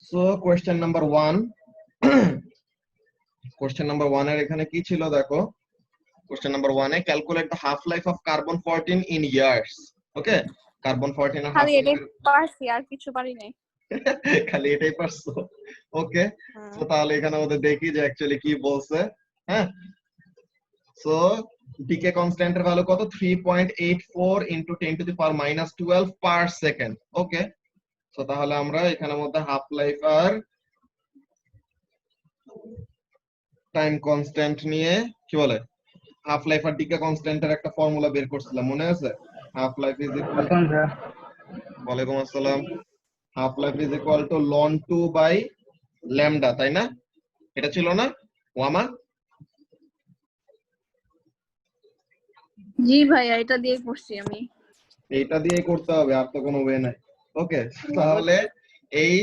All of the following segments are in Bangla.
So question number 1, question number 1 এর এখানে কি ছিল দেখো। Question number 1 A calculate the half life of carbon 14 in years. Okay, carbon 14 এর হাফ খালি এটাই লাইফ পারছি, আর কিছু পারি নাই। খালি এটাই পারছো। ওকে, সো তাহলে এখানে আমাদের দেখি যে অ্যাকচুয়ালি কি বলছে। হ্যাঁ, সো ডিকে কনস্ট্যান্টের ভ্যালু কত? 3.84 into 10 two the power -12 per second. Okay, so তাহলে আমরা এখানের মধ্যে হাফ লাইফ আর টাইম কনস্ট্যান্ট নিয়ে কি বলে হাফ লাইফ আর ডিকে কনস্ট্যান্টের একটা ফর্মুলা বের করছিলাম, মনে আছে? হাফ লাইফ ইজ ইকুয়াল, ওয়ালাইকুম আসসালাম, half life is equal to ln 2 by lambda, তাই না? এটা ছিল না ওয়ামা? জি ভাইয়া, এটা দিয়ে করছি আমি। এইটা দিয়ে করতে হবে, আর তো কোনো ওয়ে নাই। ওকে, তাহলে এই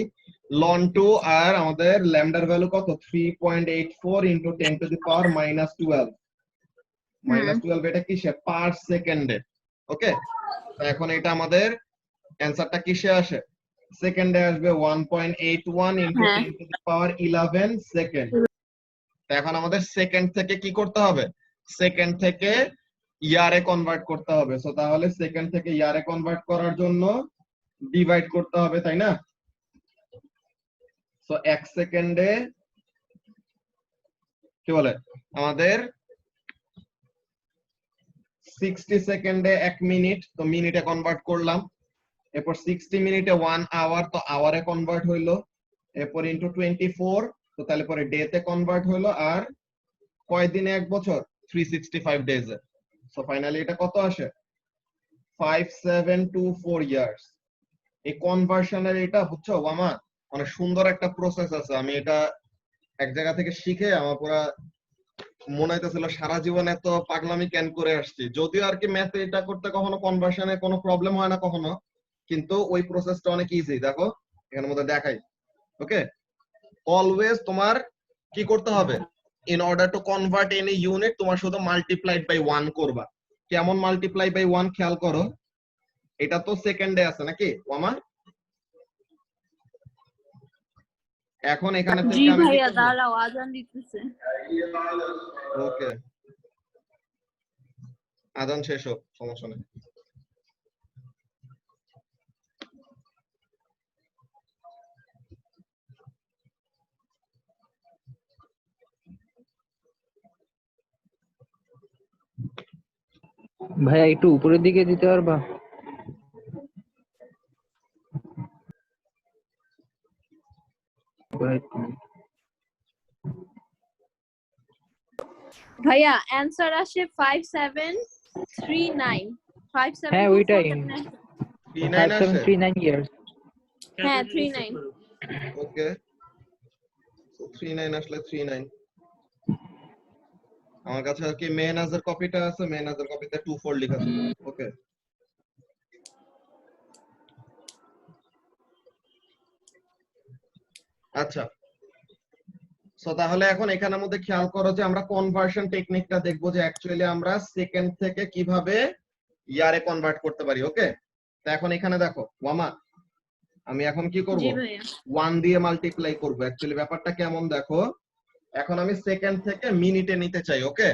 ln 2 আর আমাদের ল্যামডার ভ্যালু কত? 3.84 ইনটু 10 টু দি পাওয়ার -12। -12 এটা কিসে? পার সেকেন্ডে। ওকে, এখন এটা আমাদের অ্যানসারটা কিসে আসে? সেকেন্ডে আসবে 1.81 into 10 two the power 11 second. এখন আমাদের সেকেন্ড থেকে কি করতে হবে? সেকেন্ড থেকে ইয়ারে কনভার্ট করতে হবে। সো তাহলে সেকেন্ড থেকে ইয়ারে কনভার্ট করার জন্য ডিভাইড করতে হবে, তাই না? সো 1 সেকেন্ডে কি বলে আমাদের 60 সেকেন্ডে 1 মিনিট, তো মিনিটে কনভার্ট করলাম। এরপর 60 মিনিটে 1 আওয়ার, তো আওয়ারে কনভার্ট হইলো। এরপর ইনটু 24, তো তাহলে পরে ডেতে কনভার্ট হইলো। আর কয় দিনে 1 বছর? 365 ডেজে। সো ফাইনালি এটা কত আসে? 5724 ইয়ার্স। এই কনভার্সনের এটা বুঝছো ওয়ামা, অনেক সুন্দর একটা প্রসেস আছে। আমি এটা এক জায়গা থেকে শিখে আমার পুরা মনে হইতেছিল সারা জীবন এত পাগলামি কেন করে আসছি। যদিও আর কি ম্যাথে এটা করতে কখনো কনভার্সনে কোনো প্রবলেম হয় না কখনো, কিন্তু ওই প্রসেসটা অনেক ইজি। দেখো এখানের মধ্যে দেখাই। ওকে, অলওয়েজ তোমার কি করতে হবে? In order to convert any unit, তোমার শুধু মাল্টিপ্লাইড বাই 1 করবা। কেমন মাল্টিপ্লাই বাই 1 খেয়াল করো। এটা তো সেকেন্ডে আছে নাকি ওয়ামা? এখন এখানে জি থেকে আমি কি ভাইয়া, করব? দাঁড়াও, আজান দিতেছে। ওকে, আজান শেষ হোক, সমস্যা নেই। ভাইয়া একটু উপরের দিকে দিতে পারবা? ভাইয়া অ্যানসার আসে 5739। হ্যাঁ ওইটাই, 39 আসে। 5739 ইয়ার্স। হ্যাঁ 39। ওকে, সো 39 আসলে 39। আমার কাছে আর কি মেহনাজের কপিটা আছে, মেহনাজের কপিতে 24 লেখা ছিল। ওকে, আচ্ছা। সো তাহলে এখন এখানের মধ্যে খেয়াল করো যে আমরা কনভার্সন টেকনিকটা দেখবো যে অ্যাকচুয়ালি আমরা সেকেন্ড থেকে কিভাবে ইয়ারে কনভার্ট করতে পারি। ওকে, তো এখন এখানে দেখো ওয়ামা, আমি এখন কি করব? জি ভাইয়া। 1 দিয়ে মাল্টিপ্লাই করব। অ্যাকচুয়ালি ব্যাপারটা কেমন দেখো, এখন আমি সেকেন্ড থেকে মিনিটে নিতে চাই। ওকে,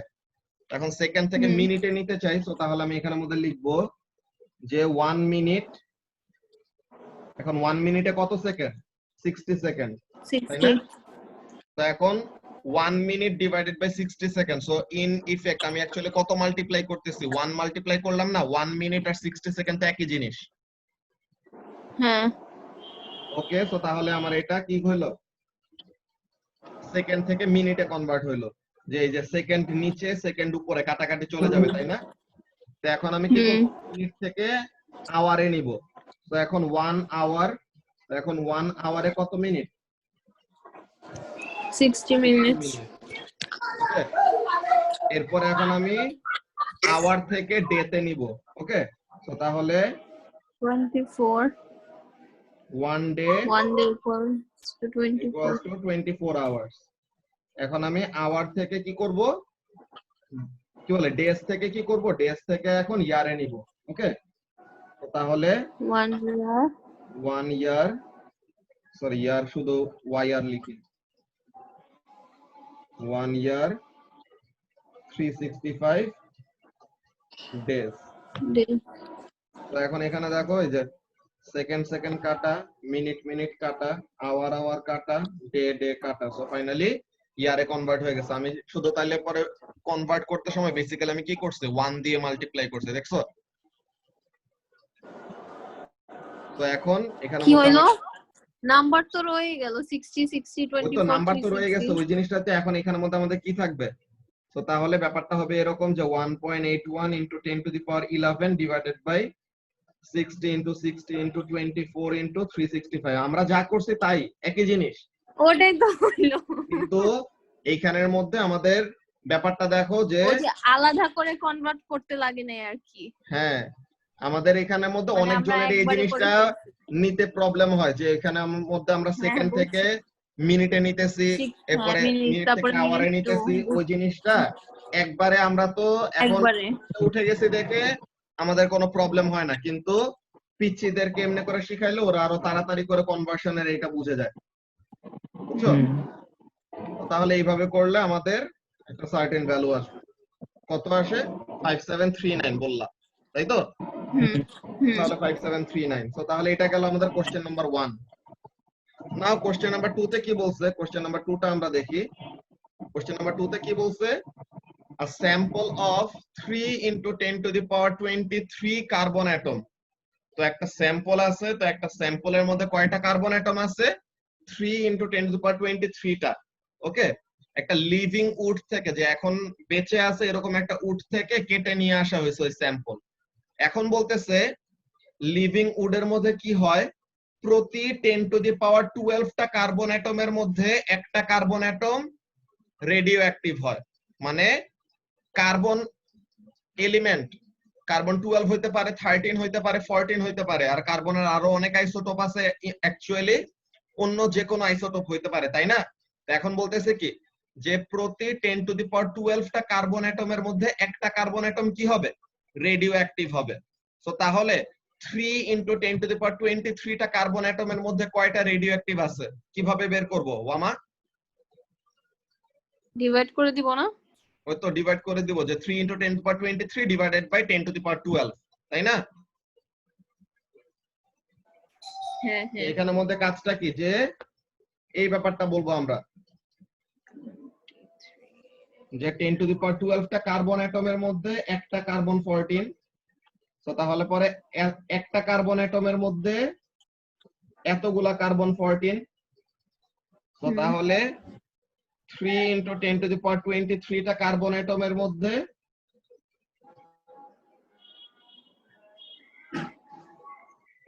এখন সেকেন্ড থেকে মিনিটে নিতে চাই। সো তাহলে আমি এখানের মধ্যে লিখবো যে 1 মিনিট, এখন 1 মিনিটে কত সেকেন্ড? 60 সেকেন্ড, তাই না? 60। তো এখন 1 minute divided by 60 second. So in effect আমি অ্যাকচুয়ালি কত মাল্টিপ্লাই করতেছি? 1 মাল্টিপ্লাই করলাম না? 1 মিনিট আর 60 সেকেন্ড তো একই জিনিস। হ্যাঁ। ওকে, সো তাহলে আমার এটা কি হলো? সেকেন্ড থেকে মিনিটে কনভার্ট হইলো। যে এই যে সেকেন্ড নিচে সেকেন্ড উপরে কাটাকাটি চলে যাবে, তাই না? তো এখন আমি কি করব? মিনিট থেকে আওয়ারে নিব। তো এখন 1 আওয়ার, এখন 1 আওয়ারে কত মিনিট? 60 মিনিট। ওকে, এরপর এখন আমি আওয়ার থেকে ডেতে নিব। ওকে, তো তাহলে 24। 1 day 1 day equals to 24. 24 hours. এখন আমি আওয়ার থেকে কি করব? কি বলে ডেজ থেকে কি করব? ডেজ থেকে এখন ইয়ারে নিব। ওকে, তো তাহলে 1 year 1 ইয়ার সরি ইয়ার শুধু ওয়ার লিখি 1 year 365 days। Day. তো এখন এখানে দেখো এই যে সেকেন্ড সেকেন্ড কাটা, মিনিট মিনিট কাটা, আওয়ার আওয়ার কাটা, ডে ডে কাটা। সো ফাইনালি ইয়ারে কনভার্ট হয়ে গেছে। আমি শুধু তাইলে পরে কনভার্ট করতে সময় বেসিক্যালি আমি কি করছি 1 দিয়ে মাল্টিপ্লাই করছি, দেখছো? তো এখন এখানে কি হইলো? নাম্বার তো রয়ে গেল 60 60 ওই তো 24 নাম্বার তো রয়ে গেছে, 360। ওই জিনিসটাতে এখন এখানের মধ্যে আমাদের কি থাকবে? তো তাহলে ব্যাপারটা হবে এরকম যে 1.81 into 10 to the power 11 divided by 60 into 60 into 24 into 365। আমরা যা করছি তাই একই জিনিস, ওটাই তো হইলো। কিন্তু এইখানের মধ্যে আমাদের ব্যাপারটা দেখো যে ওই যে আলাদা করে কনভার্ট করতে লাগে না আর কি। হ্যাঁ, আমাদের এখানের মধ্যে মানে অনেক আমরা জনের এই একবারে করে জিনিসটা ফেলছি। নিতে প্রবলেম হয় যে এখানের মধ্যে আমরা হ্যাঁ, সেকেন্ড বুঝছি। থেকে মিনিটে নিতেছি, এরপরে মিনিট মিনিট তারপর থেকে আওয়ারে মিনিট টু নিতেছি, ওই জিনিসটা একবারে আমরা তো এখন একবারে। উঠে গেছি দেখে আমাদের কোনো প্রবলেম হয় না, কিন্তু পিচ্চিদেরকে এমনি করে শিখাইলে ওরা আরো তাড়াতাড়ি করে কনভার্সনের এটা বুঝে যায়, বুঝছো? তো তাহলে এইভাবে করলে আমাদের একটা সার্টেন ভ্যালু আসবে। কত আসে? 5739 বললাম, তাই তো? হুম হুম তাহলে 5739। সো তাহলে এটা গেল আমাদের question number 1। Now question number 2 তে কি বলছে? কোশ্চেন নাম্বার 2 টা আমরা দেখি। কোশ্চেন নাম্বার 2 তে কি বলছে? A sample of 3 into 10 to the power 23 carbon atom. তো একটা স্যাম্পল আছে, তো একটা স্যাম্পলের মধ্যে কয়টা কার্বন অ্যাটম আছে? 3 into 10 to the power 23 টা। ওকে, একটা লিভিং উড থেকে, যে এখন বেঁচে আছে এরকম একটা উড থেকে কেটে নিয়ে আসা হয়েছে ওই স্যাম্পল। এখন বলতেছে লিভিং উডের মধ্যে কি হয়? প্রতি 10 to the power 12 টা কার্বন অ্যাটমের মধ্যে একটা কার্বন অ্যাটম রেডিও অ্যাক্টিভ হয়। মানে কার্বন এলিমেন্ট, কার্বন 12 হইতে পারে, 13 হইতে পারে, 14 হইতে পারে, আর কার্বনের আরো অনেক আইসোটোপ আছে, অ্যাকচুয়ালি অন্য যে কোনো আইসোটোপ হইতে পারে, তাই না? তো এখন বলতেছে কি যে প্রতি 10 to the power 12 টা কার্বন অ্যাটমের মধ্যে একটা কার্বন অ্যাটম কি হবে? রেডিও অ্যাক্টিভ হবে। সো তাহলে 3 into 10 to the power 23 টা কার্বন অ্যাটমের মধ্যে কয়টা রেডিও অ্যাক্টিভ আছে কিভাবে বের করব ওয়ামা? ডিভাইড করে দিব না? ওই তো ডিভাইড করে দিব যে 3 into 10 to the power 23 divided by 10 to the power 12, তাই না? হ্যাঁ হ্যাঁ। এখানের মধ্যে কাজটা কি যে এই ব্যাপারটা বলবো আমরা যে 10 to the power 12 টা কার্বন অ্যাটমের মধ্যে একটা কার্বন 14। তো তাহলে পরে একটা কার্বন অ্যাটমের মধ্যে এতগুলা কার্বন 14। তো তাহলে 3 into 10 to the power 23 টা কার্বন অ্যাটমের মধ্যে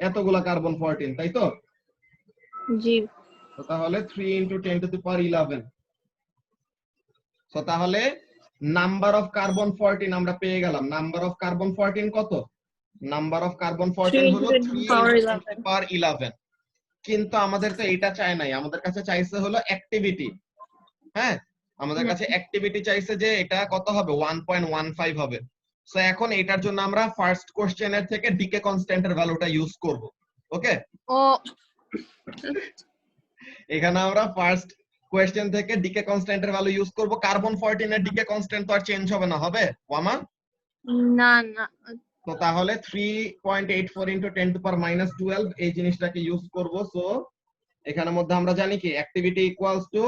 এতগুলা কার্বন 14, তাই তো? জি। তো তাহলে 3 into 10 to the power 11। তো তাহলে নাম্বার অফ কার্বন 14 আমরা পেয়ে গেলাম। নাম্বার অফ কার্বন 14 কত? নাম্বার অফ কার্বন 14 হলো 3 into 10 to the power 11। কিন্তু আমাদের তো এটা চাই নাই, আমাদের কাছে চাইছে হলো অ্যাক্টিভিটি। হ্যাঁ, আমাদের কাছে অ্যাক্টিভিটি চাইছে যে এটা কত হবে? 1.15 হবে। সো এখন এটার জন্য আমরা ফার্স্ট কোশ্চেনের থেকে ডিকে কনস্ট্যান্টের ভ্যালুটা ইউজ করব। ওকে, ও এখানে আমরা ফার্স্ট কোশ্চেন থেকে ডিকে কনস্ট্যান্টের ভ্যালু ইউজ করব। কার্বন 14 এর ডিকে কনস্ট্যান্ট তো আর চেঞ্জ হবে না, হবে ওয়ামা? না না। তো তাহলে 3.84 into 10 to the power -12 এই জিনিসটাকে ইউজ করব। সো এখানের মধ্যে আমরা জানি কি activity equals to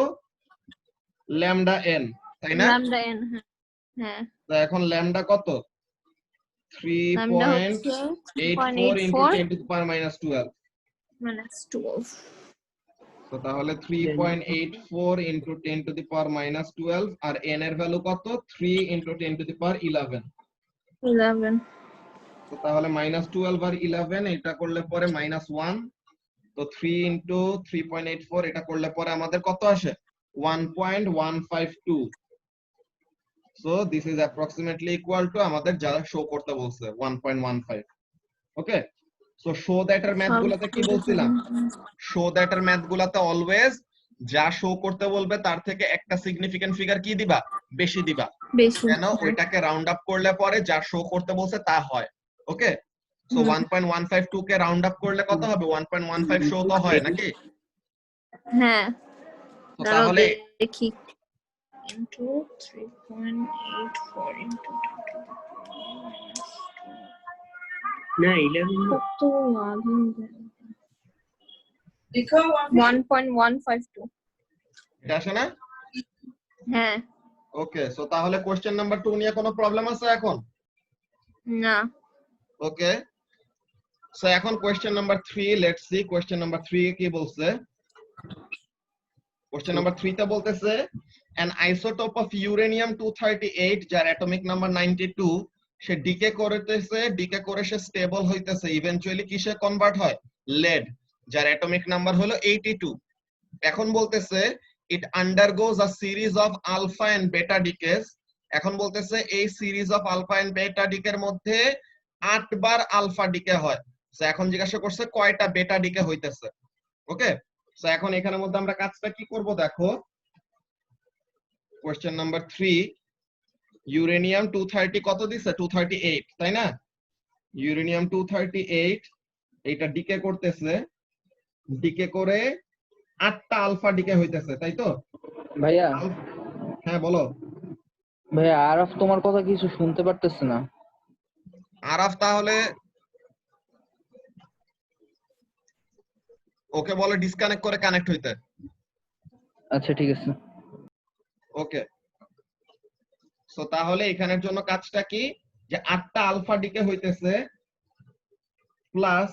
lambda N, তাই না? Lambda N. হ্যাঁ। তো এখন ল্যামডা কত? ল্যামডা হচ্ছে 3.84 into 10 to the power -12। -12। তো তাহলে 3.84 into 10 to the power -12 আর n এর ভ্যালু কত? 3 into 10 to the power 11। 11। তো তাহলে -12 আর 11 এটা করলে পরে -1। তো 3 into 3.84 এটা করলে পরে আমাদের কত আসে? 1.152। So this is approximately equal to আমাদের যা শো করতে বলছে 1.15। ওকে, সো শো দ্যাট এর ম্যাথ গুলাতে কি বলছিলাম? শো দ্যাট এর ম্যাথ গুলাতে অলওয়েজ যা শো করতে বলবে তার থেকে একটা সিগনিফিকেন্ট ফিগার কি দিবা? বেশি দিবা, কেন? ওইটাকে রাউন্ড আপ করলে পরে যা শো করতে বলছে তা হয়। ওকে, সো 1.152 কে রাউন্ড আপ করলে কত হবে? 1.15 শো তো হয় নাকি? হ্যাঁ তো দাঁড়াও তাহলে দেখি into 3.84 into 10 না 11 কত দেখো 1.152 এটা আসে না? হ্যাঁ ওকে, সো তাহলে কোশ্চেন নাম্বার 2 নিয়ে কোনো প্রবলেম আছে এখন? না ওকে, সো এখন question number 3, let's see question number 3 কি বলছে। কোশ্চেন নাম্বার 3 তে বলতেছে an isotope of uranium 238 যার অ্যাটমিক নাম্বার 92 সে ডিকে করতেছে, ডিকে করে সে স্টেবল হইতেছে, ইভেন্চুয়ালি কিসে কনভার্ট হয়? lead, যার অ্যাটমিক নাম্বার হলো 82। এখন বলতেছে it undergoes a series of alpha and beta decays। এখন বলতেছে এই সিরিজ অফ আলফা এন্ড বেটা ডিকের মধ্যে 8 বার আলফা ডিকে হয়। সো এখন জিজ্ঞাসা করছে কয়টা বেটা ডিকে হইতেছে। ওকে, সো এখন এখানের মধ্যে আমরা কাজটা কি করব দেখো। কোশ্চেন নাম্বার 3, ইউরেনিয়াম 230 কত দিছে? 238, তাই না? ইউরেনিয়াম 238 এইটা ডিকে করতেছে, ডিকে করে 8টা আলফা ডিকে হইতেছে, তাই তো? ভাইয়া হ্যাঁ বলো। ভাইয়া আরফ তোমার কথা কিছু শুনতে পারতেছে না। আরাফ তাহলে ওকে বলে ডিসকানেক্ট করে কানেক্ট হইতে। আচ্ছা ঠিক আছে। ওকে, সো তাহলে এখানের জন্য কাজটা কি, যে 8টা আলফা ডিকে হইতেছে প্লাস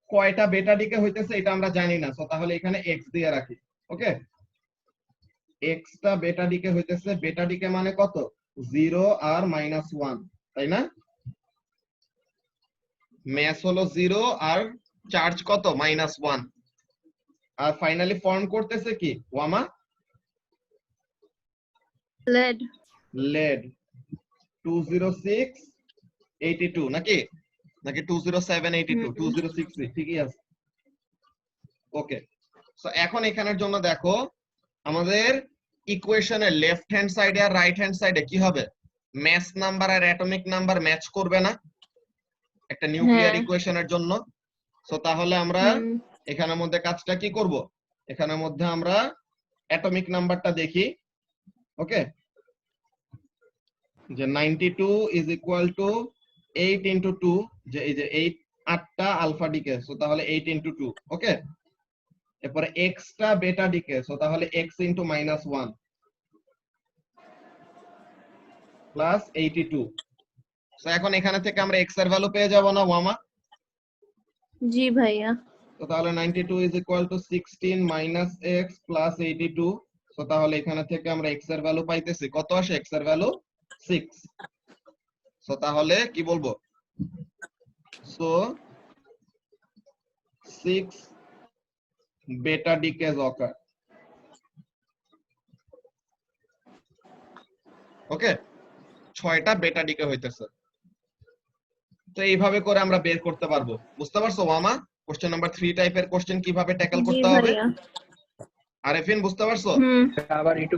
কয়টা বেটা ডিকে হইতেছে এটা আমরা জানি না, সো তাহলে এখানে x দিয়ে রাখি। ওকে, x টা বেটা ডিকে হইতেছে, বেটা ডিকে মানে কত? 0 আর -1, তাই না? ম্যাস হলো 0 আর চার্জ কত? -1। আর ফাইনালি ফর্ম করতেছে কি ওয়ামা? lead lead 20682 নাকি 20782? 2063 ঠিকই আছে। ওকে, সো এখন এখানের জন্য দেখো আমাদের ইকুয়েশনের লেফট হ্যান্ড সাইডে আর রাইট হ্যান্ড সাইডে কি হবে? ম্যাস নাম্বার আর অ্যাটমিক নাম্বার ম্যাচ করবে না একটা নিউক্লিয়ার হ্যাঁ ইকুয়েশনের জন্য। সো তাহলে আমরা এখানের মধ্যে কাজটা কি করব, এখানের মধ্যে আমরা অ্যাটমিক নাম্বারটা দেখি। ওকে, যে 92 ইজ ইকুয়াল টু 8 ইনটু 2, যে এই যে 8টা আলফা ডিকে, সো তাহলে 8 ইনটু 2। ওকে, এরপরে x টা বেটা ডিকে, সো তাহলে x ইনটু -1 প্লাস 82। সো এখন এখানে থেকে আমরা x এর ভ্যালু পেয়ে যাব না ওয়ামা? জি ভাইয়া তো তাহলে 92 is equal two 16 minus x plus 82। So তাহলে এখানে থেকে আমরা x এর ভ্যালু পাইতেছি, কত আসে x এর ভ্যালু? 6। সো তাহলে কি বলবো? সো 6 বেটা ডিকেজ অকার। ওকে, 6টা বেটা ডিকে হইতেছে। তো এইভাবে করে আমরা বের করতে পারবো। বুঝতে পারছো ওয়ামা? কোশ্চেন নাম্বার 3 টাইপের কোশ্চেন কিভাবে ট্যাকল জি করতে হবে? ভাইয়া আরেফিন বুঝতে পারছো? আবার একটু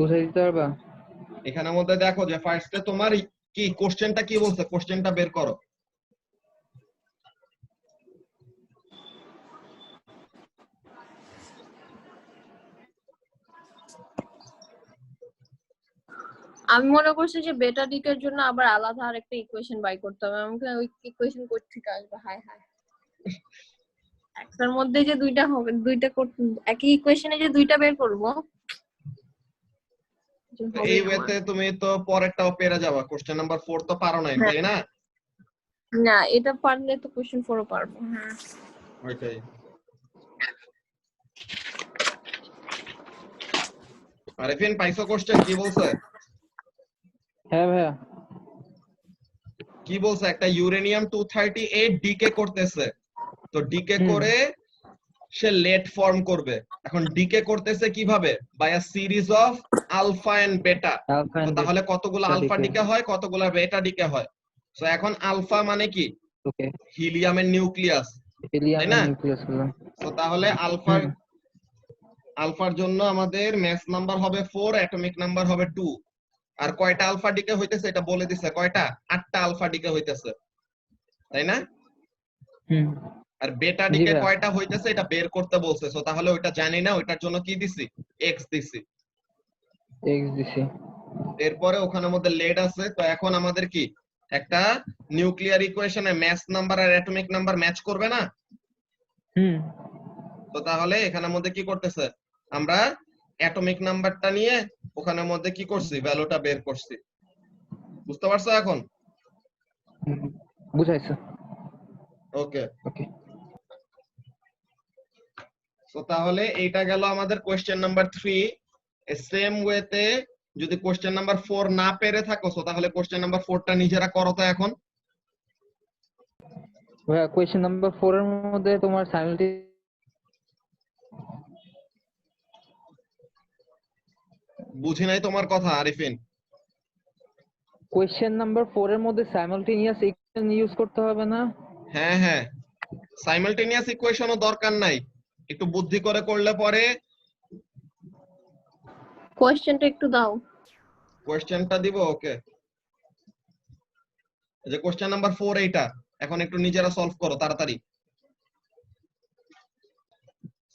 বুঝাই দিতে পারবা? এখানের মধ্যে দেখো যে ফার্স্টে তোমার কি কোশ্চেনটা কি বলছে, কোশ্চেনটা বের করো। আমি মনে করছি যে বেটা ডিকের জন্য আবার আলাদা আরেকটা ইকুয়েশন বাই করতে হবে, আমাকে ওই ইকুয়েশন কোথা থেকে আসবে? হাই হাই, একটার মধ্যে যে দুইটা হবে, দুইটা একই ইকুয়েশনে যে দুইটা বের করব, যে তো হবে এই আমার। ওয়েতে তুমি তো পরেরটাও পেরে যাবা, কোশ্চেন নাম্বার 4 তো পারো নাই, হ্যাঁ। তাই না? না এটা পারলে তো কোশ্চেন 4 ও পারবো। হ্যাঁ ওইটাই। আরেফিন পাইছো কোশ্চেন কি বলছে? হ্যাঁ ভাইয়া কি বলছে? একটা ইউরেনিয়াম 238 ডিকে করতেছে, তো ডিকে করে সে লেড ফর্ম করবে। এখন ডিকে করতেছে কিভাবে? By a series of alpha and beta. Alpha তো এন্ড তাহলে কতগুলো আলফা ডিকে হয়, কতগুলো বেটা ডিকে হয়? সো এখন আলফা মানে কি? ওকে হিলিয়ামের নিউক্লিয়াস, তাই না? নিউক্লিয়াস হলো। সো তাহলে আলফার জন্য আমাদের ম্যাস নাম্বার হবে 4, অ্যাটমিক নাম্বার হবে 2। আর কয়টা আলফা ডিকে হইতেছে এটা বলে দিছে, কয়টা? 8টা আলফা ডিকে হইতেছে, তাই না? আর বেটা জি ডিকে ভাইয়া। কয়টা হইতেছে এটা বের করতে বলছে, সো তাহলে ওইটা জানি না, ওইটার জন্য কি দিছি, এক্স দিছি। এক্স দিছি। এরপরে ওখানের মধ্যে লেড আছে, তো এখন আমাদের কি একটা নিউক্লিয়ার ইকুয়েশনে ম্যাস নাম্বার আর অ্যাটমিক নাম্বার ম্যাচ করবে না? হুম। তো তাহলে এখানের মধ্যে কি করতেছে, আমরা অ্যাটমিক নাম্বারটা নিয়ে ওখানের মধ্যে কি করছি, ভ্যালুটা বের করছি। বুঝতে পারছো এখন? বুঝাইছে। ওকে, ওকে। তো তাহলে এইটা গেল আমাদের কোশ্চেন নাম্বার 3। সেম ওয়েতে যদি কোশ্চেন নাম্বার 4 না পেরে থাকো, তো তাহলে কোশ্চেন নাম্বার 4টা নিজেরা করো তো এখন। ভাইয়া কোয়েশ্চেন নাম্বার 4 এর মধ্যে তোমার সাইমালটেনিয়াস, বুঝি নাই তোমার কথা আরিফিন। কোয়েশ্চেন নাম্বার 4 এর মধ্যে সাইমালটেনিয়াস ইকুয়েশন ইউজ করতে হবে না? হ্যাঁ হ্যাঁ, সাইমালটেনিয়াস ইকুয়েশনও দরকার নাই, একটু বুদ্ধি করে করলে পরে। কোয়েশ্চেনটা একটু দাও। কোশ্চেনটা দিব, ওকে। এই যে কোশ্চেন নাম্বার 4 এইটা, এখন একটু নিজেরা সলভ করো তাড়াতাড়ি।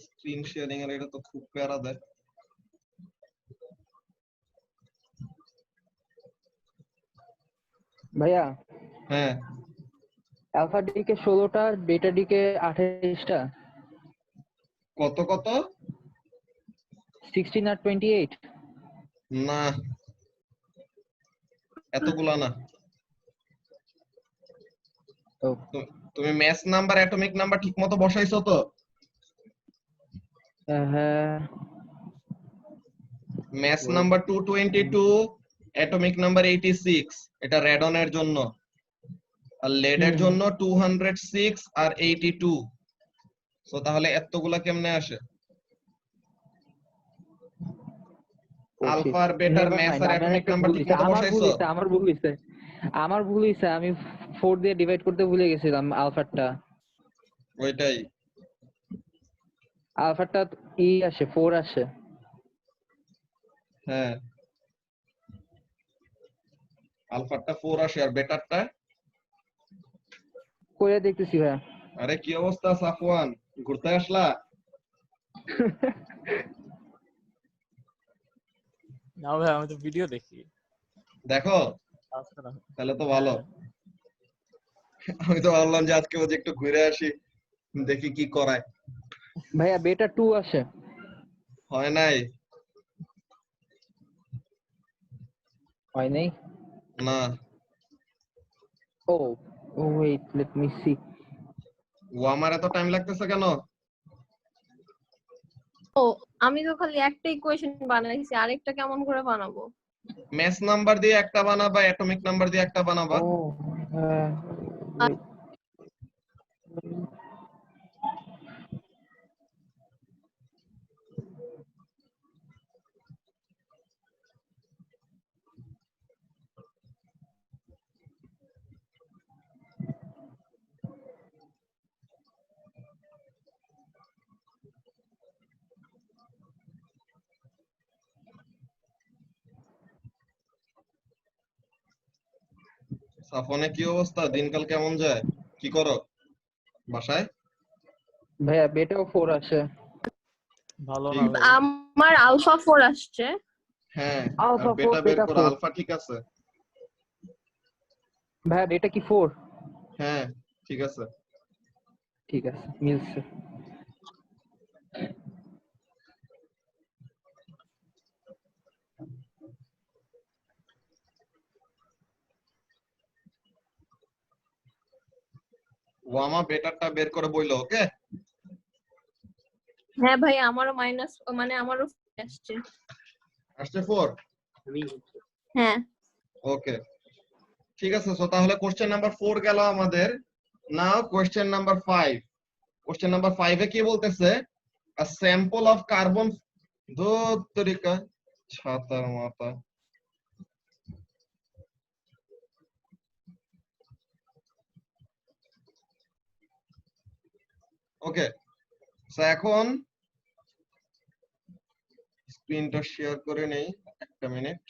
স্ক্রিন শেয়ারিং এর এটা তো খুব প্যারা দেয়। ভাইয়া হ্যাঁ, অ্যালফা ডিকে 16টা, বেটা ডিকে 28টা, কত কত? 16 আর 28। না, এতগুলা না। ও তুমি ম্যাথ নাম্বার অ্যাটমিক নাম্বার ঠিকমতো বসাইছো তো? হ্যাঁ। ম্যাথ নাম্বার 222, অ্যাটমিক নাম্বার 86, এটা রেডনের জন্য। আর লেডের হুম। জন্য 206 আর 82। সো তাহলে এতগুলা কেমনে আসে? ও শিট, আলফা আর বেটার নেভার ম্যাথ মাইন্ড, আর আমার অ্যাটমিক একটা নাম্বার ভুল হইছে, ঠিকমতো আমার ভুল বসাইছো? হইছে, আমার ভুল হইছে, আমার ভুল হইছে। আমি 4 দিয়ে ডিভাইড করতে ভুলে গেছিলাম আলফাটা। ওইটাই। আলফাটা আসে 4 আসে। হ্যাঁ, আলফাটা 4 আসে আর বেটারটা। করে দেখতেছি ভাইয়া। আরে কি অবস্থা সাফওয়ান, ঘুরতে আসলা? না ভাই, আমি তো ভিডিও দেখি। দেখো, তাছাড়া তাহলে তো ভালো। হ্যাঁ। আমি তো ভাবলাম যে আজকে বলছি একটু ঘুরে আসি, দেখি কি করায়। ভাইয়া বেটা 2 আসে। হয় নাই? হয় নাই? না। ও ওয়েট, লেট মি সি। ও আমার এত টাইম লাগতেছে কেন? ও, আমি তো খালি একটা ইকুয়েশন বানাইছি, আরেকটা কেমন করে বানাবো? ম্যাথ নাম্বার দিয়ে একটা বানাবা, অ্যাটমিক নাম্বার দিয়ে একটা বানাবা। ও হ্যাঁ, wait. সাফনে কি অবস্থা, দিনকাল কেমন যায়, কি করো বাসায়? ভাইয়া বেটাও 4 আসে। ভালো ঠিক। না ভাই। আমার আলফা 4 আসছে। হ্যাঁ, আর আলফা 4, বেটা বের বেটা করো, 4। আলফা ঠিক আছে। ভাইয়া বেটা কি 4? হ্যাঁ, ঠিক আছে। ঠিক আছে, মিলছে। ও আমার বেটারটা বের করে বইলো, ওকে। হ্যাঁ ভাই, আমারও মাইনাস, মানে আমারও আসছে। আসছে 4। হ্যাঁ। ওকে, ঠিক আছে। সো তাহলে কোশ্চেন নাম্বার 4 গেল আমাদের। Now question number 5। Question number 5 এ কি বলতেছে, a sample of carbon, ধুর তরিকা, ছাতার মাথা। ওকে, সো এখন স্ক্রিনটা শেয়ার করে নেই, একটা মিনিট।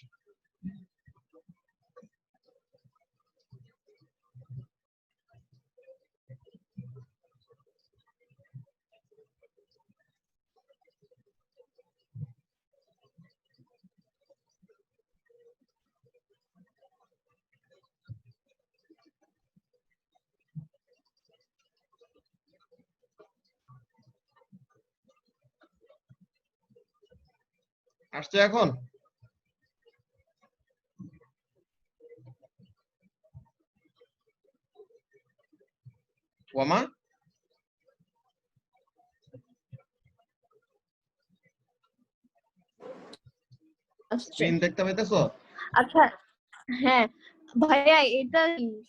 আসছে এখন? ওয়ামা আসছে। স্ক্রিন দেখতে পাইতেছো? আচ্ছা হ্যাঁ ভাইয়া, এটা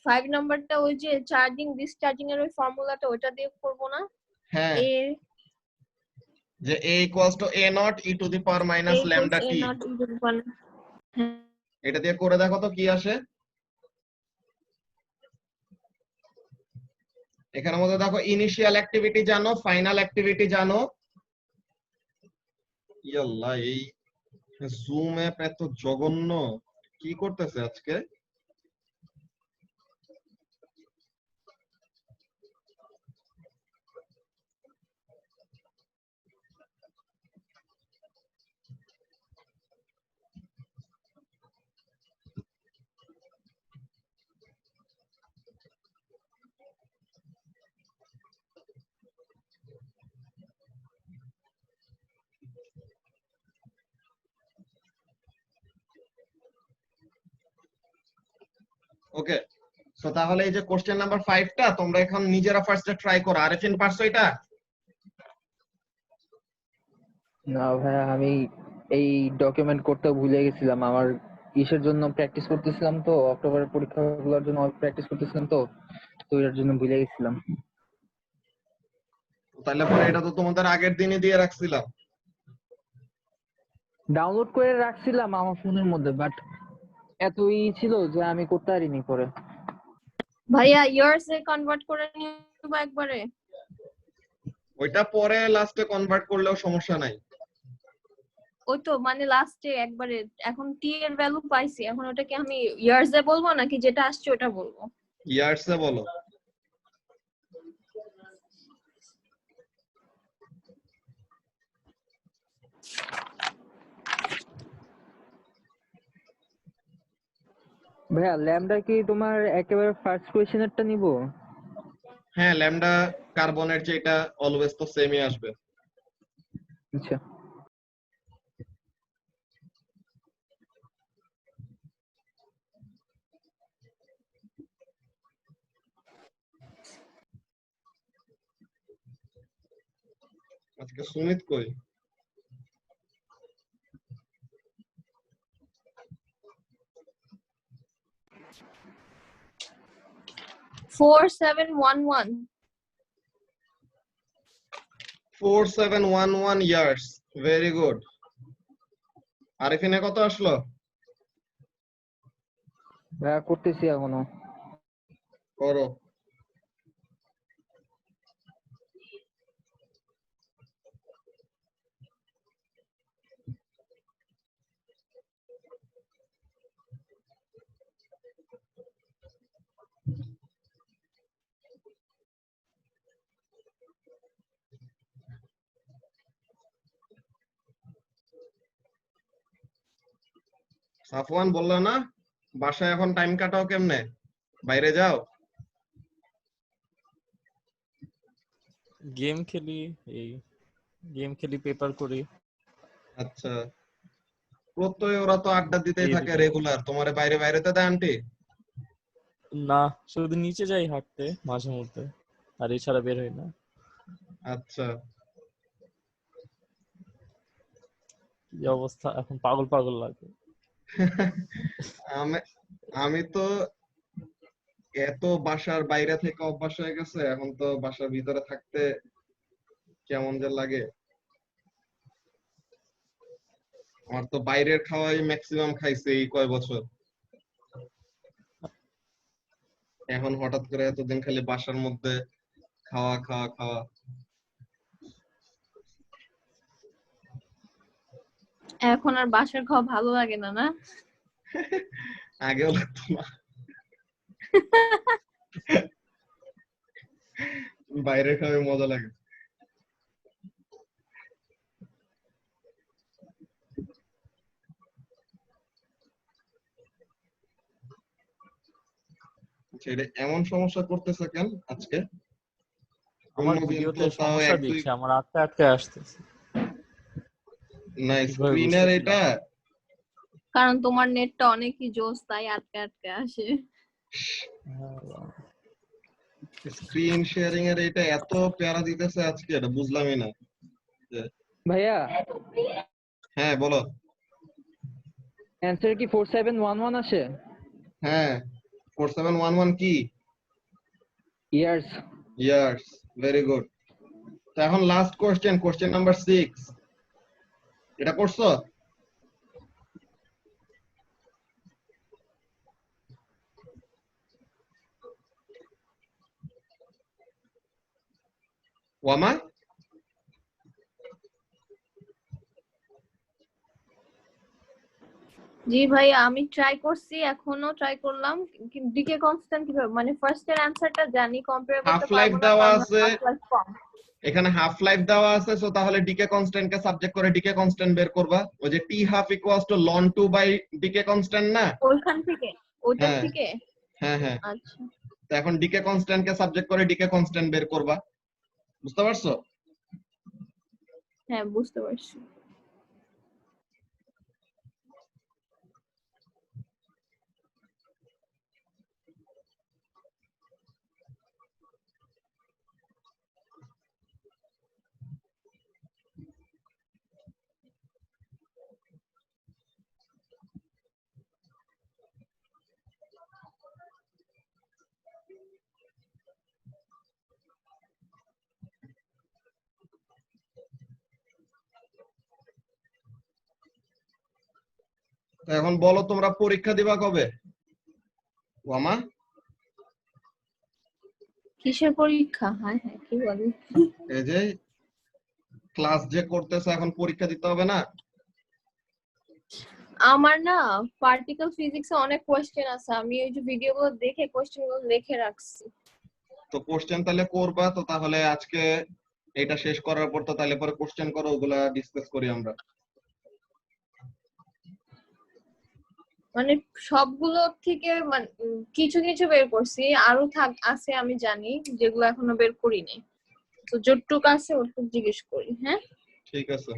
5 নাম্বারটা ওই যে চার্জিং ডিসচার্জিং এর ওই ফর্মুলাটা ওটা দিয়ে করব না? হ্যাঁ, এ যে a equals to a naught e to the power minus lambda t, not equal to 1। হ্যাঁ এটা দিয়ে করে দেখো তো কি আসে। এখানের মধ্যে দেখো ইনিশিয়াল অ্যাক্টিভিটি জানো, ফাইনাল অ্যাক্টিভিটি জানো। ইয়াল্লাহ, এই জুম অ্যাপ এত জঘন্য, কি করতেছে আজকে? ওকে, সো তাহলে এই যে কোশ্চেন নাম্বার 5টা তোমরা এখন নিজেরা ফার্স্টে ট্রাই করো। আরেফিন পারছো এটা? না ভাইয়া, আমি এই ডকুমেন্ট করতে ভুলে গেছিলাম। আমার ইসের জন্য প্র্যাকটিস করতেছিলাম, তো অক্টোবরের পরীক্ষাগুলোর জন্য প্র্যাকটিস করতেছিলাম, তো তো এর জন্য ভুলে গেছিলাম। তাহলে পরে এটা তো তোমাদের আগের দিনই দিয়ে রাখছিলাম। ডাউনলোড করে রাখছিলাম আমার ফোনের মধ্যে, বাট এত ছিল যে আমি করতে পারিনি পরে। ভাইয়া ইয়ার্স এ কনভার্ট করে নিব একবারে। ওইটা পরে লাস্টে কনভার্ট করলেও সমস্যা নাই। ওই তো মানে লাস্টে একবারে এখন টি এর ভ্যালু পাইছি, এখন ওটাকে আমি ইয়ার্স এ বলবো নাকি যেটা আসছে ওটা বলবো? ইয়ার্সে বলো। ভাইয়া ল্যামডা কি তোমার একেবারে ফার্স্ট কোয়েশ্চেনেরটা নিব? হ্যাঁ, ল্যামডা কার্বনের যেটা অলওয়েজ তো সেমই আসবে। আচ্ছা, আজকে সুমিত কই? 4711। 4711 ইয়ার্স, ভেরি গুড। আরিফিনে কত আসলো? ভাইয়া করতেছি এখনো। করো। সাফওয়ান বললো না বাসায় এখন টাইম কাটাও কেমনে? বাইরে যাও? গেম খেলি, এই গেম খেলি, পেপার করি, আচ্ছা, প্রত্যয় ওরা তো আড্ডা দিতেই এই থাকে দুটো। রেগুলার। তোমারে বাইরে বাইরেতে দেয় আন্টি? না, শুধু নিচে যাই হাঁটতে মাঝে মধ্যে, আর এছাড়া বের হই না। আচ্ছা, কি অবস্থা, এখন পাগল পাগল লাগে। আমি আমি তো এত বাসার বাইরে থেকে অভ্যাস হয়ে গেছে, এখন তো বাসার ভিতরে থাকতে কেমন যে লাগে। আমার তো বাইরের খাওয়াই ম্যাক্সিমাম খাইছে এই কয় বছর। এখন হঠাৎ করে এতদিন খালি বাসার মধ্যে খাওয়া খাওয়া খাওয়া। এখন আর বাসার খাওয়া ভালো লাগে না, না? আগেও লাগতো না, বাইরের খাওয়াই মজা লাগে। ছেড়ে এমন সমস্যা করতেছে কেন আজকে? আমার অন্যদিন তো ভিডিওতে তাও সমস্যা এক দুই। দিচ্ছে, আমার আটকে আটকে আসতেছে। না ঠিকভাবে স্ক্রিনের বুঝতেছি না। এটা কারণ তোমার নেটটা অনেকই জোস, তাই আটকে আটকে আসে। স্ক্রিন শেয়ারিং এর এটা এত প্যারা দিতেছে আজকে, এটা বুঝলামই না। ভাইয়া হ্যাঁ বলো। অ্যান্সার কি 4711 আসে? হ্যাঁ 4711 কি? ইয়ার্স। Years, very good. তো এখন লাস্ট কোশ্চেন নাম্বার 6, এটা করছো? ওয়ামা জি ভাইয়া, আমি ট্রাই করছি, এখনো ট্রাই করলাম। ডিকে কনস্ট্যান্ট কিভাবে, মানে ফার্স্ট এর অ্যানসারটা জানি, কম্পেয়ার হাফ করতে লাইফ পারবো না দেওয়া কারণ আছে, হাফ লাইফ কম। এখানে হাফ লাইফ দেওয়া আছে, সো তাহলে ডিকে কনস্ট্যান্ট কে সাবজেক্ট করে ডিকে কনস্ট্যান্ট বের করবা। ওই যে t half equals to ln 2 by DK constant না? ওইখান থেকে, ওইটার হ্যাঁ থেকে। হ্যাঁ হ্যাঁ। আচ্ছা, তো এখন ডিকে কনস্ট্যান্ট কে সাবজেক্ট করে ডিকে কনস্ট্যান্ট বের করবা, বুঝতে পারছো? হ্যাঁ বুঝতে পারছি। তো এখন বলো তোমরা পরীক্ষা দিবা কবে? ওয়ামা কিসের পরীক্ষা? হ্যাঁ হ্যাঁ, কি বলি? এই যে ক্লাস যে করতেছে এখন পরীক্ষা দিতে হবে না? আমার না পার্টিকেল ফিজিক্সে অনেক কোয়েশ্চেন আছে, আমি ওই যে ভিডিওগুলো দেখে কোয়েশ্চেনগুলো লিখে রাখছি। তো কোশ্চেন তাহলে করবা, তো তাহলে আজকে এটা শেষ করার পর তো তাহলে পরে কোশ্চেন করো, ওগুলা ডিসকাস করি আমরা। মানে সবগুলো থেকে মানে কিছু কিছু বের করছি, আরো আছে আমি জানি, যেগুলো এখনো বের করিনি। তো যতটুকু আছে ওটুকু জিজ্ঞেস করি। হ্যাঁ, ঠিক আছে।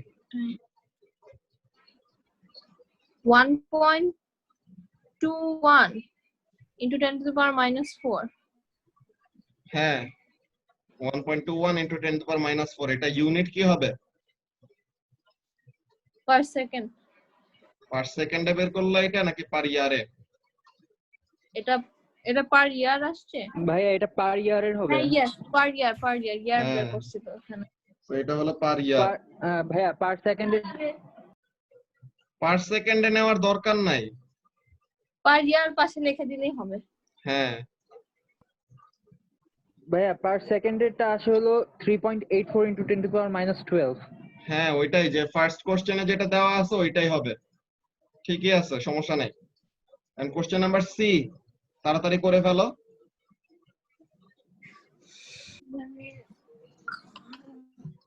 1.21 into 10 to the power minus 4 হ্যাঁ 1.21 into 10 to the power minus 4, এটা ইউনিট কি হবে? per second। পার সেকেন্ডে বের করলে এটা নাকি পার ইয়ারে? এটা এটা পার ইয়ার আসছে। ভাইয়া এটা পার ইয়ারের হবে। হ্যাঁ ইয়েস, পার ইয়ার ইয়ার বের হ্যাঁ করছি তো এখানে। তো এটা হলো পার ইয়ার। ভাইয়া পার সেকেন্ডে। পার সেকেন্ডে নেওয়ার দরকার নাই। পার ইয়ার পাশে লিখে দিলেই হবে। হ্যাঁ ভাইয়া পার সেকেন্ডেরটা আসে হলো 3.84 into 10 to the power minus 12। হ্যাঁ ওইটাই, যে ফার্স্ট কোশ্চেনে যেটা দেওয়া আছে ওইটাই হবে। ঠিকই আছে, সমস্যা নাই। এন্ড কোশ্চেন নাম্বার সি, তাড়াতাড়ি করে ফেলো।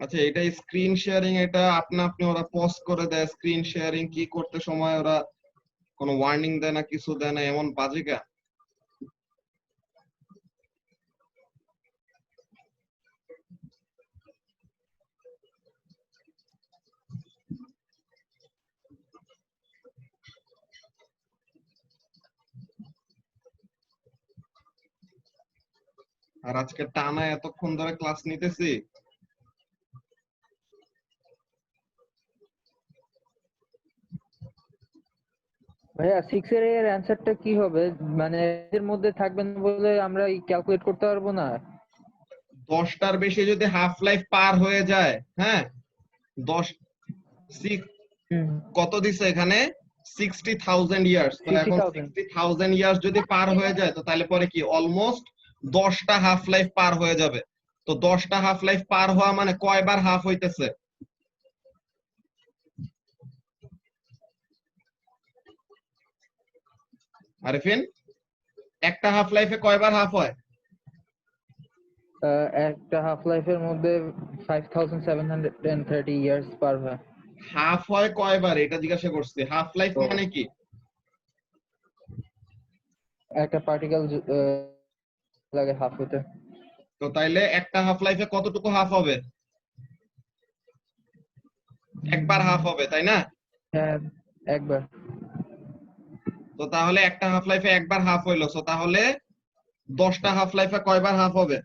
আচ্ছা এটা স্ক্রিন শেয়ারিং, এটা আপনা আপনি ওরা পজ করে দেয়। স্ক্রিন শেয়ারিং কি করতে সময় ওরা কোনো ওয়ার্নিং দেয় না, কিছু দেয় না, এমন বাজে কা? আর আজকে টানা এতক্ষণ ধরে ক্লাস নিতেছি। ভাইয়া 6 এর অ্যানসারটা কি হবে? মানে এর মধ্যে থাকবে না বলে আমরা ক্যালকুলেট করতে পারবো না। 10টার বেশি যদি হাফ লাইফ পার হয়ে যায়, হ্যাঁ 10 কত দিছে এখানে? 60,000 ইয়ার্স। তো এখন 60,000। 60,000 ইয়ার্স যদি পার হয়ে যায়, তো তাহলে পরে কি অলমোস্ট 10টা হাফ লাইফ পার হয়ে যাবে। তো 10টা হাফ লাইফ পার হওয়া মানে কয়বার হাফ হইতেছে? আরিফিন, একটা হাফ লাইফে কয়বার হাফ হয়? একটা হাফ লাইফের মধ্যে 5730 ইয়ার্স পার হয়। হাফ হয় কয়বার এটা জিজ্ঞাসা করছি। হাফ লাইফ ও। মানে কি? একটা পার্টিকেল লাগে হাফ হতে। তো তাইলে একটা হাফ লাইফে কতটুকু হাফ হবে? একবার হাফ হবে তাই না? হ্যাঁ একবার। তো তাহলে একটা হাফ লাইফে একবার হাফ হইলো, সো তাহলে 10টা হাফ লাইফে কয়বার হাফ হবে?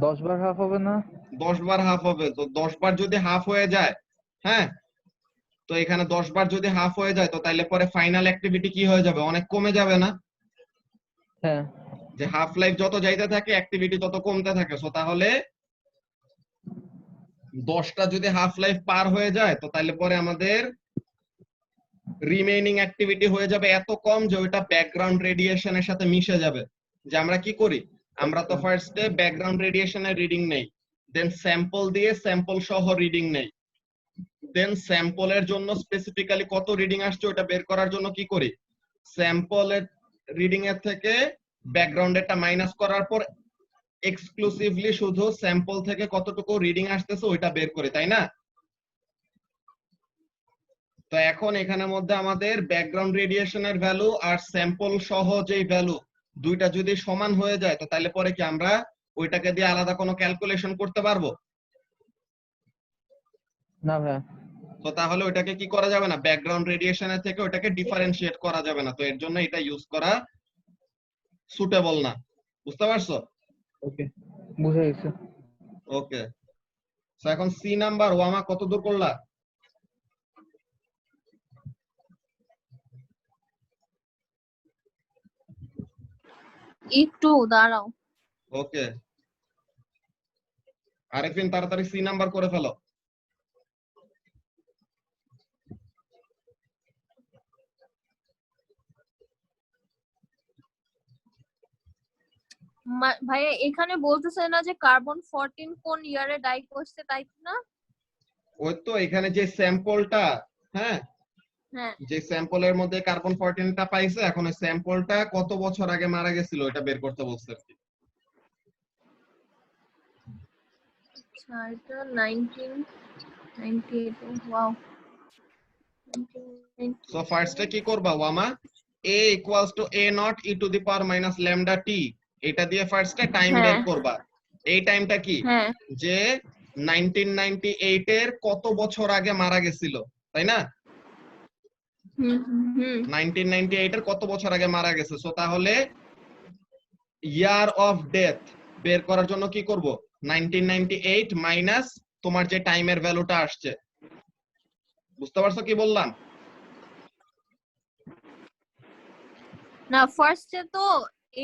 10 বার হাফ হবে না? 10 বার হাফ হবে। তো 10 বার যদি হাফ হয়ে যায়, হ্যাঁ, তো এখানে 10 বার যদি হাফ হয়ে যায় তো তাইলে পরে ফাইনাল অ্যাক্টিভিটি কি হয়ে যাবে? অনেক কমে যাবে না? হ্যাঁ যে হাফ লাইফ যত যাইতে থাকে অ্যাক্টিভিটি তত কমতে থাকে। সো তাহলে 10টা যদি হাফ লাইফ পার হয়ে যায় তো তাইলে পরে আমাদের রিমেইনিং অ্যাক্টিভিটি হয়ে যাবে এত কম যে ওইটা ব্যাকগ্রাউন্ড রেডিয়েশনের সাথে মিশে যাবে। যে আমরা কি করি, আমরা তো ফার্স্টে ব্যাকগ্রাউন্ড রেডিয়েশনের রিডিং নেই, দেন স্যাম্পল দিয়ে স্যাম্পল সহ রিডিং নেই, দেন স্যাম্পলের জন্য স্পেসিফিক্যালি কত রিডিং আসছে ওটা বের করার জন্য কি করি, স্যাম্পলের রিডিং এর থেকে ব্যাকগ্রাউন্ডেরটা মাইনাস করার পর এক্সক্লুসিভলি শুধু স্যাম্পল থেকে কতটুকু রিডিং আসতেছে ওইটা বের করি, তাই না? তো এখন এখানের মধ্যে আমাদের ব্যাকগ্রাউন্ড রেডিয়েশনের ভ্যালু আর স্যাম্পল সহ যেই ভ্যালু দুইটা যদি সমান হয়ে যায় তো তাহলে পরে কি আমরা ওইটাকে দিয়ে আলাদা কোনো ক্যালকুলেশন করতে পারবো? না ভাইয়া। তো তাহলে ওইটাকে কি করা যাবে না, ব্যাকগ্রাউন্ড রেডিয়েশনের থেকে ওইটাকে ডিফারেন্সিয়েট করা যাবে না। তো এর জন্য এটা ইউজ করা সুটেবল না। বুঝতে পারছো? ওকে বুঝে গেছে। ওকে, সো এখন সি নাম্বার ওয়ামা কত দূর করলা? একটু দাঁড়াও। ওকে, আরেফিন তাড়াতাড়ি সি নাম্বার করে ফেলো। ভাইয়া এখানে বলতেছে না যে কার্বন 14 কোন ইয়ারে ডাই করছে, তাই না? ওই তো এখানে যে স্যাম্পলটা, হ্যাঁ, হ্যাঁ যে স্যাম্পলের মধ্যে কার্বন 14টা পাইছে, এখন ওই স্যাম্পলটা কত বছর আগে মারা গেছিল এটা বের করতে বলছে আর কি। আচ্ছা, এটা 1998। ওয়াও। সো ফার্স্টে কি করবা ওয়ামা, a equals to a not e two the power minus lambda t, এটা দিয়ে ফার্স্টে টাইম হ্যাঁ বের করবা। এই টাইমটা কি, হ্যাঁ যে 1998 এর কত বছর আগে মারা গেছিল, তাই না? হুম হুম 1998 এর কত বছর আগে মারা গেছে। সো তাহলে ইয়ার অফ ডেথ বের করার জন্য কি করব, 1998 মাইনাস তোমার যে টাইমের ভ্যালুটা আসছে। বুঝতে পারছো কি বললাম? না, ফার্স্টে তো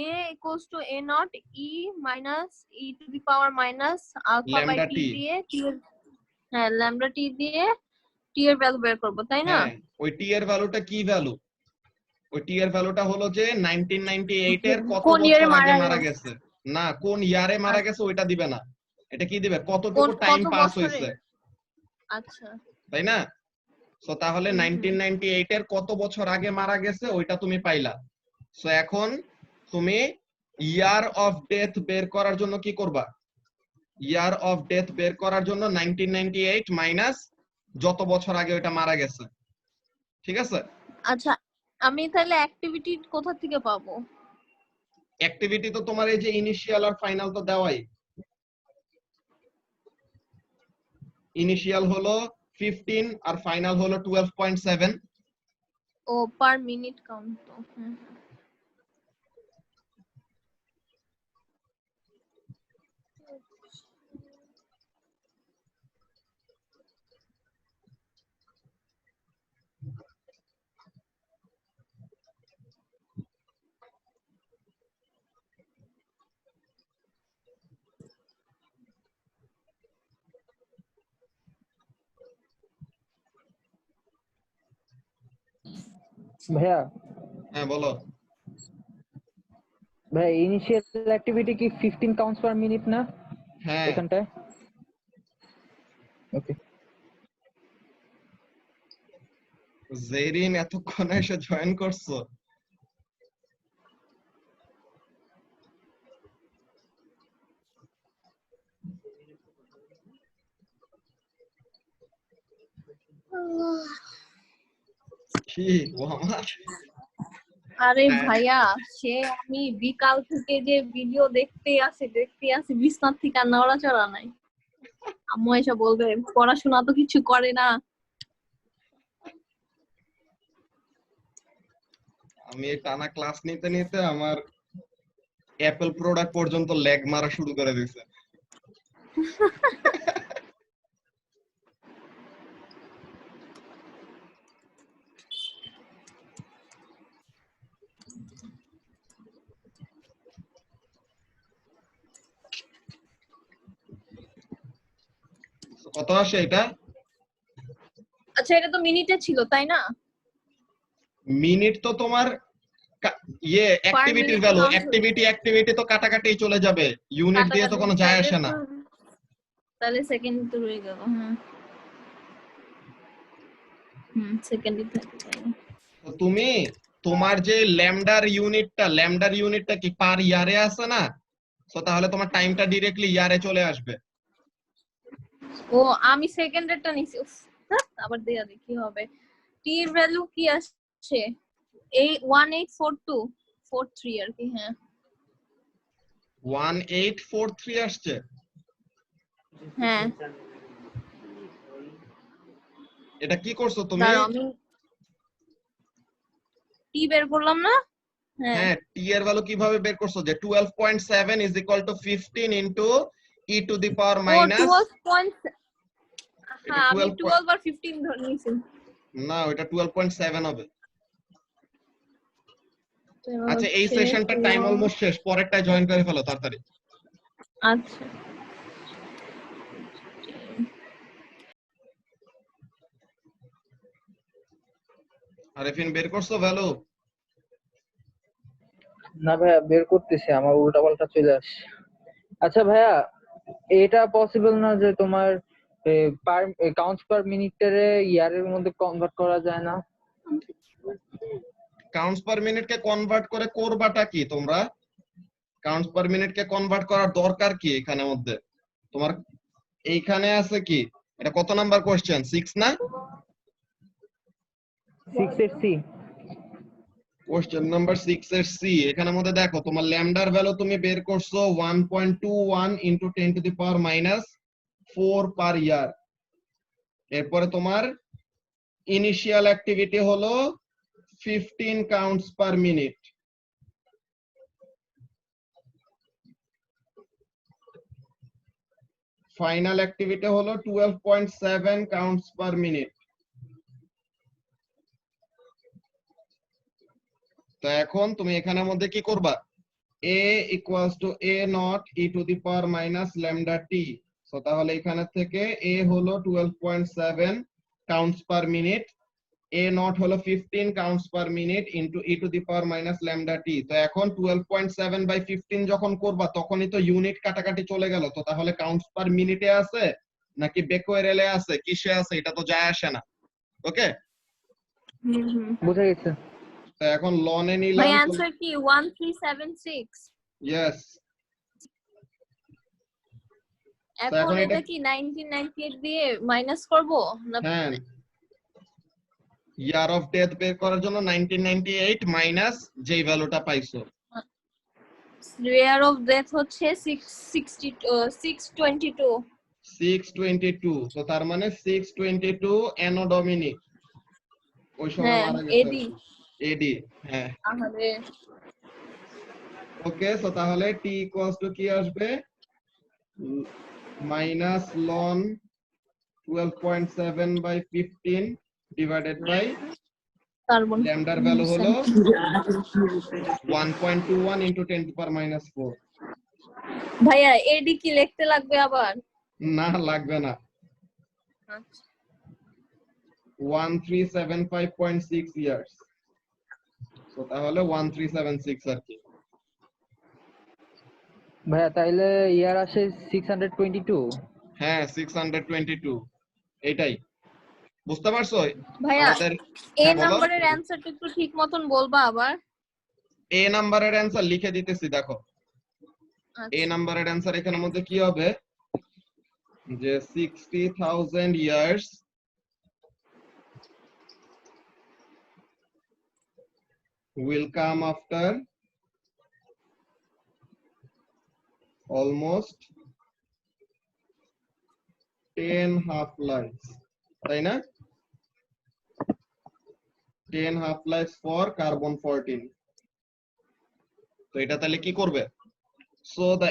a equals to a not e minus e to the power minus alpha by lambda t টি, দিয়ে t এর, হ্যাঁ lambda t দিয়ে t এর ভ্যালু বের করব, তাই না? হ্যাঁ ওই টি এর ভ্যালুটা কি ভ্যালু, ওই টি এর ভ্যালুটা হলো যে 1998 এর কত কোন ইয়ারে বছর আগে মারা মারা গেছে? গেছে। না, কোন ইয়ারে মারা গেছে ওইটা দিবে না, এটা কি দিবে, কতটুকু কোন টাইম কত পাস বছরে? হইছে, আচ্ছা। তাই না? সো তাহলে হুম, হুম। 1998 এর কত বছর আগে মারা গেছে ওইটা তুমি পাইলা। সো এখন তুমি ইয়ার অফ ডেথ বের করার জন্য কি করবা, ইয়ার অফ ডেথ বের করার জন্য 1998 মাইনাস যত বছর আগে ওইটা মারা গেছে। ঠিক আছে? আচ্ছা, আমি তাহলে অ্যাক্টিভিটি কোথা থেকে পাবো? অ্যাক্টিভিটি তো তোমার এই যে ইনিশিয়াল আর ফাইনাল তো দেওয়াই। ইনিশিয়াল হলো 15 আর ফাইনাল হলো 12.7। ও পার মিনিট কাউন্ট তো। ভাইয়া হ্যাঁ বলো। ভাই ইনিশিয়াল অ্যাক্টিভিটি কি 15 কাউন্টস পার মিনিট না হ্যাঁ এখানটায়? ওকে। জেরিন এতক্ষণ এসে জয়েন করছো? কি ওয়ামা? আরে হ্যাঁ। ভাইয়া, সে আমি বিকাল থেকে যে ভিডিও দেখতে আসি বিছনা থেকে আর নড়াচড়া নাই। আম্মু এসে বলবে পড়াশোনা তো কিছু করে না। আমি এই টানা ক্লাস নিতে নিতে আমার অ্যাপল প্রোডাক্ট পর্যন্ত ল্যাগ মারা শুরু করে দিয়েছে। কত আসে এটা? আচ্ছা এটা তো মিনিটে ছিল তাই না? মিনিট তো তোমার ইয়ে অ্যাক্টিভিটির minute ভ্যালু, count অ্যাক্টিভিটি তো কাটাকাটি চলে যাবে, ইউনিট দিয়ে তো কোনো যায় আসে না। তাহলে সেকেন্ড তো রয়ে গেল। সেকেন্ডই থাকে তাই না? তো তুমি তোমার যে ল্যামডার ইউনিটটা কি পার ইয়ারে আছে না? তো তাহলে তোমার টাইমটা ডিরেক্টলি ইয়ারে চলে আসবে। ও আমি সেকেন্ডেরটা নিছি। উফ, ধ্যাৎ, আবার দেয়া দেখি হবে। টি এর ভ্যালু কি আসছে? 184243 আর কি। হ্যাঁ 1843 আসছে। হ্যাঁ এটা কি করছো তুমি? দাঁড়াও আমি টি বের করলাম না। হ্যাঁ হ্যাঁ, টি এর ভ্যালু কিভাবে বের করছো? যে 12.7 is equal to 15 into e to the power of minus 12 হ্যাঁ আমি 12 আর 15 ধরে নিয়েছি। না, ওটা 12.7 হবে। তো আচ্ছা, এই হচ্ছে সেশনটার টাইম অলমোস্ট শেষ, পরেরটায় জয়েন করে ফেলো তাড়াতাড়ি। আচ্ছা আরেফিন বের করছো ভ্যালু? না ভাইয়া বের করতেছি, আমার উল্টাপাল্টা চলে আসছে। আচ্ছা ভাইয়া, এটা পসিবল না যে তোমার পার কাউন্টস পার মিনিটের ইয়ারের মধ্যে কনভার্ট করা যায় না? কাউন্টস পার মিনিট কে কনভার্ট করে করবাটা কি তোমরা? কাউন্টস পার মিনিট কে কনভার্ট করার দরকার কি এখানের মধ্যে? তোমার এইখানে আছে কি? এটা কত নাম্বার কোশ্চেন? 6 না? 6 এর সি। কোশ্চেন নাম্বার 6 এর সি। এখানের মধ্যে দেখো তোমার ল্যামডার ভ্যালু তুমি বের করছো 1.21 into 10 two the power minus 4 পার ইয়ার। এরপরে তোমার ইনিশিয়াল অ্যাক্টিভিটি হলো 15 counts per minute. Final activity হলো 12.7 কাউন্টস পার মিনিট। তো এখন তুমি এখানের মধ্যে কি করবা? a equals to a naught e to the power minus lambda t. So তাহলে এখানে থেকে a হলো 12.7 counts per minute, a naught হলো 15 counts per minute into e to the power minus lambda t. তো এখন 12.7 বাই 15 যখন করবা তখনই তো ইউনিট কাটাকাটি চলে গেল। তো তাহলে কাউন্টস পার মিনিটে আছে নাকি বেকোয়ারেলে আছে, কিসে আছে, এটা তো যায় আসে না। ওকে, বুঝা গেছে। তো এখন লনে ভাই নিলাম। অ্যানসার কি 1376? ইয়েস। এখন এটা এটা কি 1998 দিয়ে মাইনাস করব না? হ্যাঁ, ইয়ার অফ ডেথ বের করার জন্য 1998 মাইনাস যেই ভ্যালুটা পাইছো। রেয়ার অফ ডেথ হচ্ছে 622। 622। তো তার মানে 622 অ্যানো ডমিনিক ওই সময় হ্যাঁ মারা গেছে এডি। এডি। হ্যাঁ, আহারে ওকে। সো তাহলে টি ইকুয়ালস টু কি আসবে? Minus ln 12.7 by 15 divided by carbon ল্যামডার ভ্যালু হলো 1.21 ইনটু 10 টু পাওয়ার মাইনাস 4। ভাইয়া এডি কি লিখতে লাগবে আবার? না, লাগবে না। 1375.6 ইয়ার্স। তো তাহলে 1376 আর কি। ভাইয়া তাইলে ইয়ার আসে 622। হ্যাঁ, 622 এটাই। বুঝতে পারছো ভাইয়া আমাদের? এ হ্যাঁ বলো। নাম্বারের অ্যানসারটা একটু ঠিক মতন বলবা আবার। এ নাম্বারের অ্যান্সার লিখে দিতেছি দেখো। এ আচ্ছা নাম্বারের অ্যান্সার এখানের মধ্যে কি হবে? যে 60,000 years will come after almost 10 half life, তাই না? 10 half lives for carbon 14. তো এটা তাহলে কি করবে? So the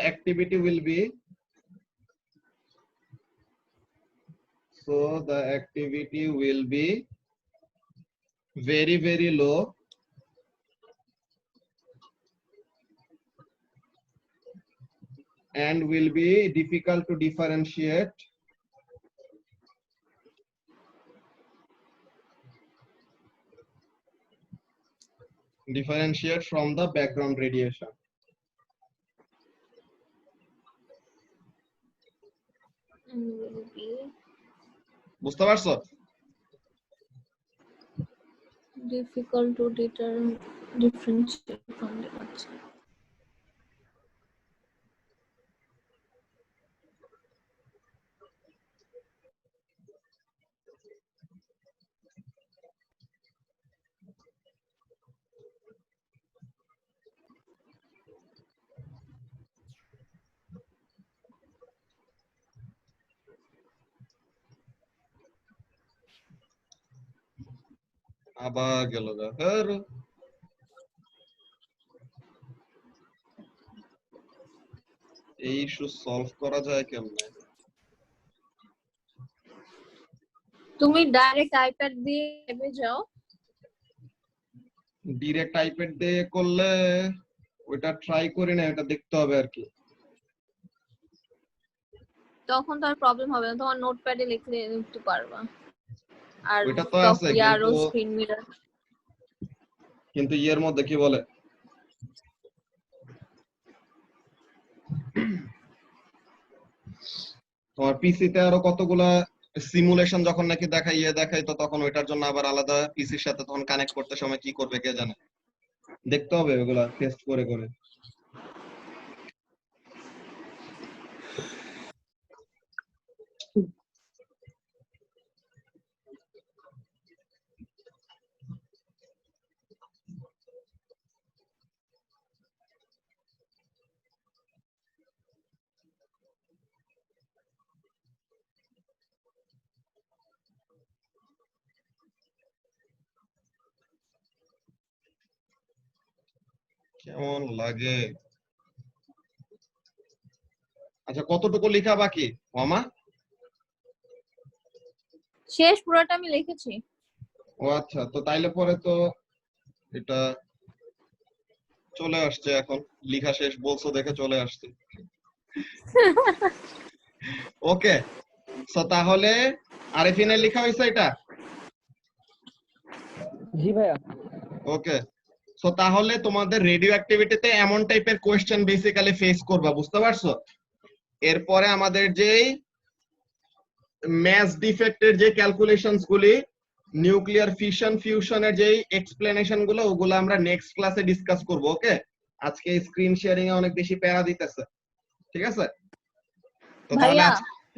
activity will be very very low and will be difficult to differentiate from the background radiation. will be বুঝতে পারছো? difficult to differentiate from the outside. আবার গেল গা। এই ইস্যু সলভ করা যায় কেমনে? তুমি ডাইরেক্ট আইপ্যাড দিয়ে এবে যাও। ডিরেক্ট আইপ্যাড দিয়ে করলে ওটা ট্রাই করি না, এটা দেখতে হবে আর কি। তখন তো আর প্রবলেম হবে না, তোমার নোটপ্যাডে লিখলে লিখতে পারবা। আর ওইটা তো আছে ইয়ারও কিন্তু স্ক্রিন মিরর ইয়ের মধ্যে কি বলে তোমার পিসিতে আরো কতগুলা সিমুলেশন যখন নাকি দেখাই তো তখন ওইটার জন্য আবার আলাদা পিসির সাথে তখন কানেক্ট করতে সময় কি করবে কে জানে, দেখতে হবে ওগুলা টেস্ট করে করে। কেমন লাগে? আচ্ছা কতটুকু লেখা বাকি মামা? শেষ পুরোটা আমি লিখেছি। ও আচ্ছা, তো তাইলে পরে তো এটা চলে আসছে, এখন লেখা শেষ বলছো দেখে চলে আসছে। ওকে, সো তাহলে আরিফিনের লেখা হয়েছে এটা? জি ভাইয়া। ওকে, সো তাহলে তোমাদের রেডিও অ্যাক্টিভিটিতে এমন টাইপের কোশ্চেন বেসিক্যালি ফেস করবা, বুঝতে পারছো? এরপরে আমাদের যেই ম্যাথ ডিফেক্টের যে ক্যালকুলেশনস গুলি, নিউক্লিয়ার ফিশন ফিউশনের যেই এক্সপ্লেনেশন গুলো, ওগুলো আমরা নেক্সট ক্লাসে ডিসকাস করব। ওকে, আজকে স্ক্রিন শেয়ারিং এ অনেক বেশি প্যারা দিতেছে, ঠিক আছে? তো তাহলে ভাইয়া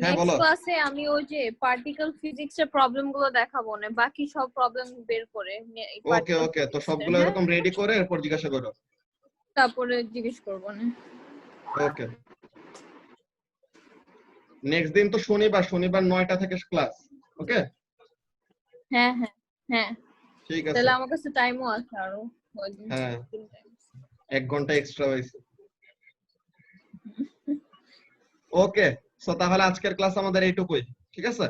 হ্যাঁ নেক্সট বলো। ক্লাসে আমি ওই যে পার্টিকেল ফিজিক্স এর প্রবলেম গুলো দেখাবো না, বাকি সব প্রবলেম বের করে ওকে ওকে, তো সবগুলো এরকম রেডি করে এরপর জিজ্ঞাসা করো, তারপরে জিজ্ঞেস করবো না। ওকে। নেক্সট দিন তো শনিবার 9টা থেকে ক্লাস, ওকে? হ্যাঁ হ্যাঁ হ্যাঁ, ঠিক আছে। তাহলে আমার কাছে টাইমও আছে আরো। হ্যাঁ, 1 ঘন্টা এক্সট্রা হয়েছে। ওকে, সো তাহলে আজকের ক্লাস আমাদের এইটুকুই, ঠিক আছে?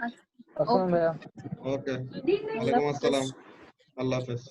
আসসালাম ভাইয়া। ওকে, ওয়ালাইকুম আসসালাম, আল্লাহ হাফেজ।